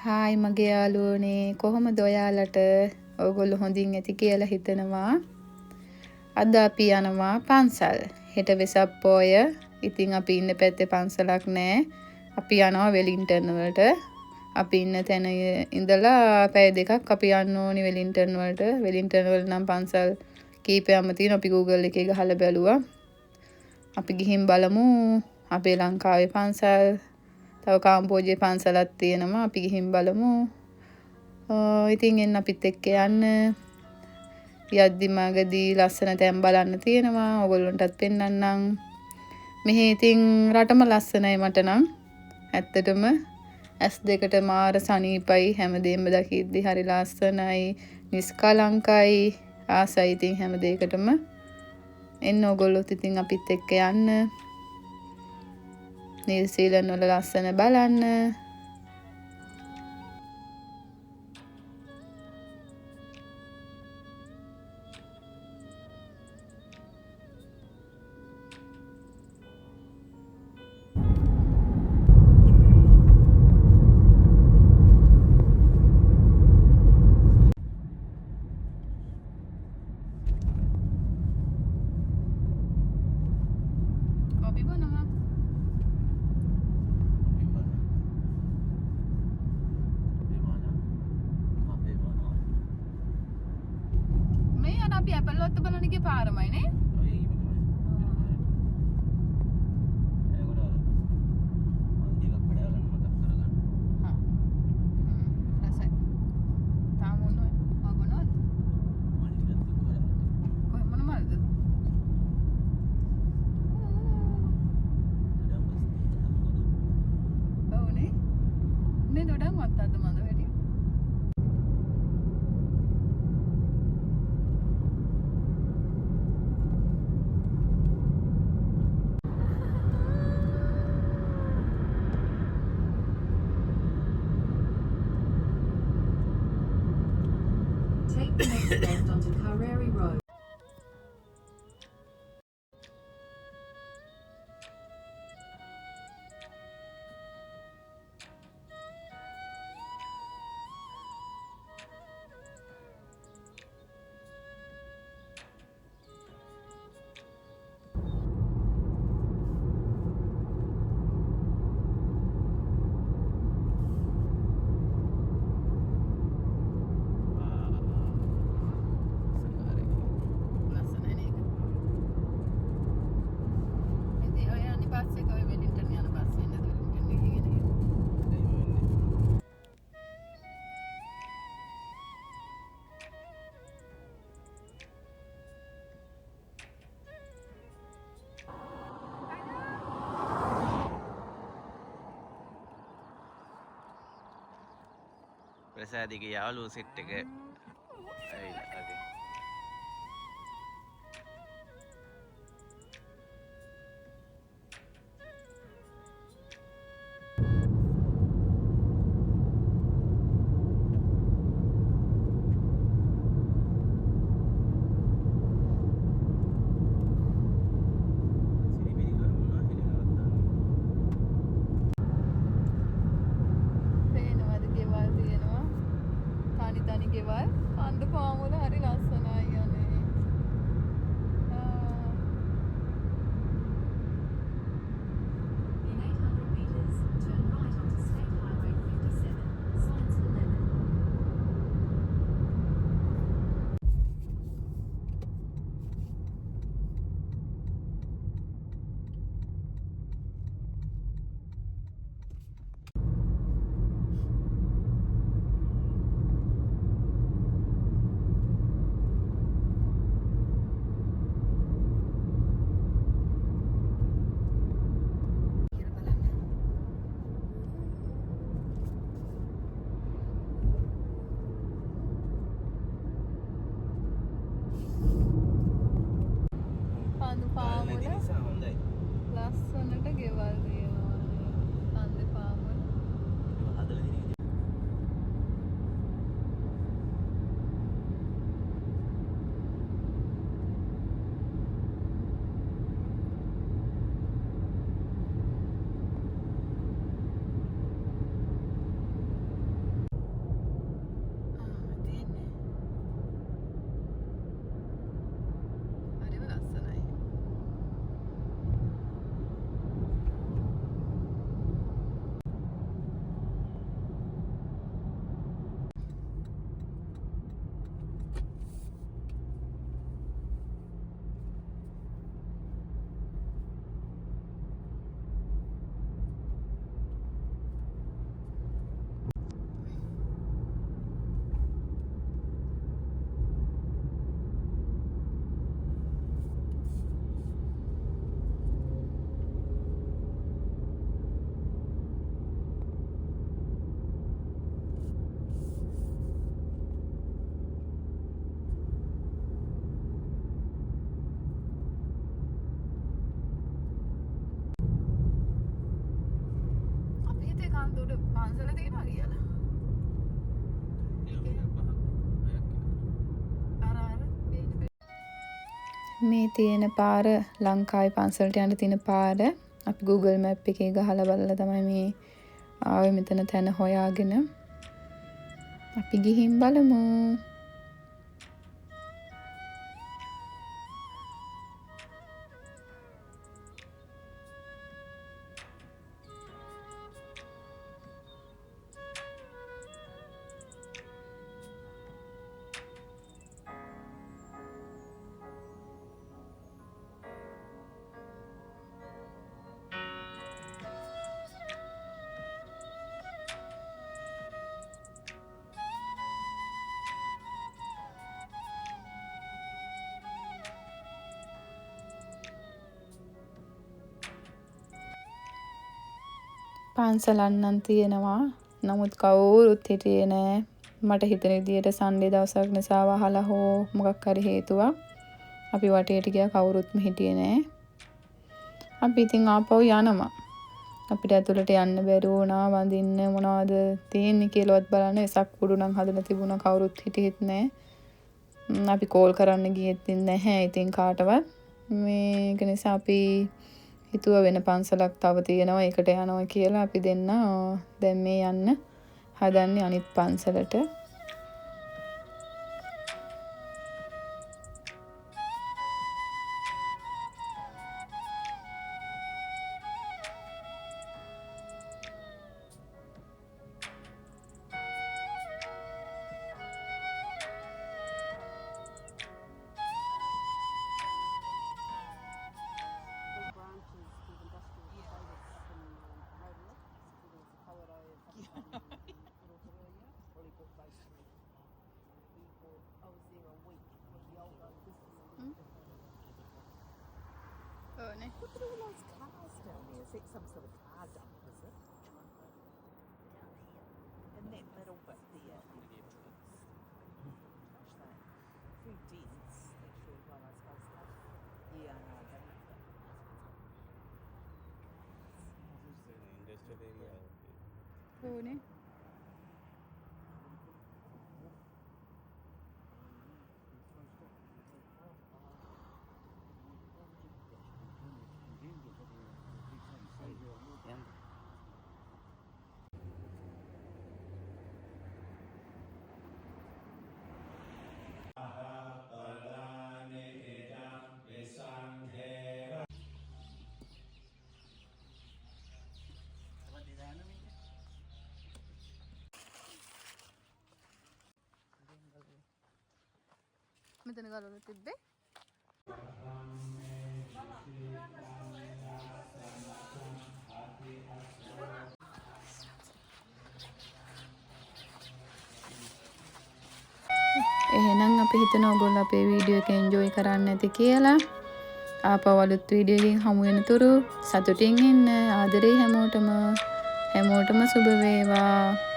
Hi මගේ යාළුවනේ කොහොමද ඔයාලට? ඔයගොල්ලෝ හොඳින් ඇති කියලා හිතනවා. අද අපි යනවා පන්සල්. හෙට වෙසක් පෝය. ඉතින් අපි ඉන්න පැත්තේ පන්සලක් නැහැ. අපි යනවා වෙලින්ටන් වලට. අපි ඉන්න තැන ඉඳලා පැය දෙකක් අපි යන්න ඕනි වෙලින්ටන් වලට. වෙලින්ටන් වල නම් පන්සල් කීපයක්ම තියෙනවා. අපි Google එකේ ගහලා බැලුවා. අපි ගිහින් බලමු අපේ ලංකාවේ පන්සල්. තව කාම්බෝජයේ පන්සලක් තියෙනවා. අපි ගිහින් බලමු. ඉතින් එන්න අපිත් එක්ක යන්න. යද්දි මගදී ලස්සන තැන් බලන්න තියෙනවා. ඔයගොල්ලන්ටත් පෙන්නන්නම්. මෙහි ඉතින් රටම ලස්සනයි මට නම්. ඇත්තටම S2ට මාර සනීපයි. හැමදේම දකිද්දි හරි ලස්සනයි. නිස්කලංකයි. ආසයි ඉතින් හැම දෙයකටම. එන්න ඔයගොල්ලොත් ඉතින් අපිත් එක්ක යන්න. නිව්සීලන්ත වල ලස්සන බලන්න. කොපි බොනවා. මේ අර අපි ඇපල් වත්ත බලන එකේ පාරමයි නේ? Take the next left onto Carreri Road. ප්‍රසාදිගේ යාළුවෝ සෙට් එක ඇවිල්ලා වගේ. ගෙවල් කන්ද පාමුල හරි ලස්සනයි යන්නේ. In 800 meters, turn right onto State Highway 57, signs for Lemon. මේ තියෙන පාර ලංකාවේ පන්සලට යන්න තියෙන පාර අපි Google Map එකේ ගහලා බලලා තමයි මේ ආවේ මෙතන තැන හොයාගෙන. අපි ගිහින් බලමු. පන්සලක් නම් තියෙනවා. නමුත් කවුරුත් හිටියේ නෑ. මට හිතෙන විදියට සන්ඩේ දවසක් නිසා වහලා හෝ මොකක් හරි හේතුවක් අපි වටේට ගියා කවුරුත්ම හිටියේ නෑ. අපි ඉතින් ආපහු යනවා. අපිට ඇතුළට යන්න බැරි වුණා. වඳින්න මොනවද තියෙන්නේ කියලාවත් බලන්න එසක් කුඩු නම් හදලා තිබුණා කවුරුත් හිටියෙත් නෑ. අපි කෝල් කරන්න ගියෙත් නැහැ ඉතින් කාටවත්. මේක නිසා අපි හිතුව වෙන පන්සලක් තව තියෙනවා ඒකට යනවා කියලා අපි දෙන්න දැන් මේ යන්න හදන්නේ අනිත් පන්සලට. Look at all those cars down there. Is it some sort of car dump, is it? In that middle bit there. Gosh, that. Very dense, actually, well, I suppose that. Yeah, I know. But මෙතන ගලවලා තිබ්බේ. එහෙනම් අපි හිතන ඔයගොල්ලෝ අපේ video එක enjoy කරන්න ඇති කියලා. ආපහු අලුත් වීඩියෝ එකකින් හමු වෙනතුරු සතුටින් ඉන්න. ආදරේ හැමෝටම. හැමෝටම සුබ වේවා.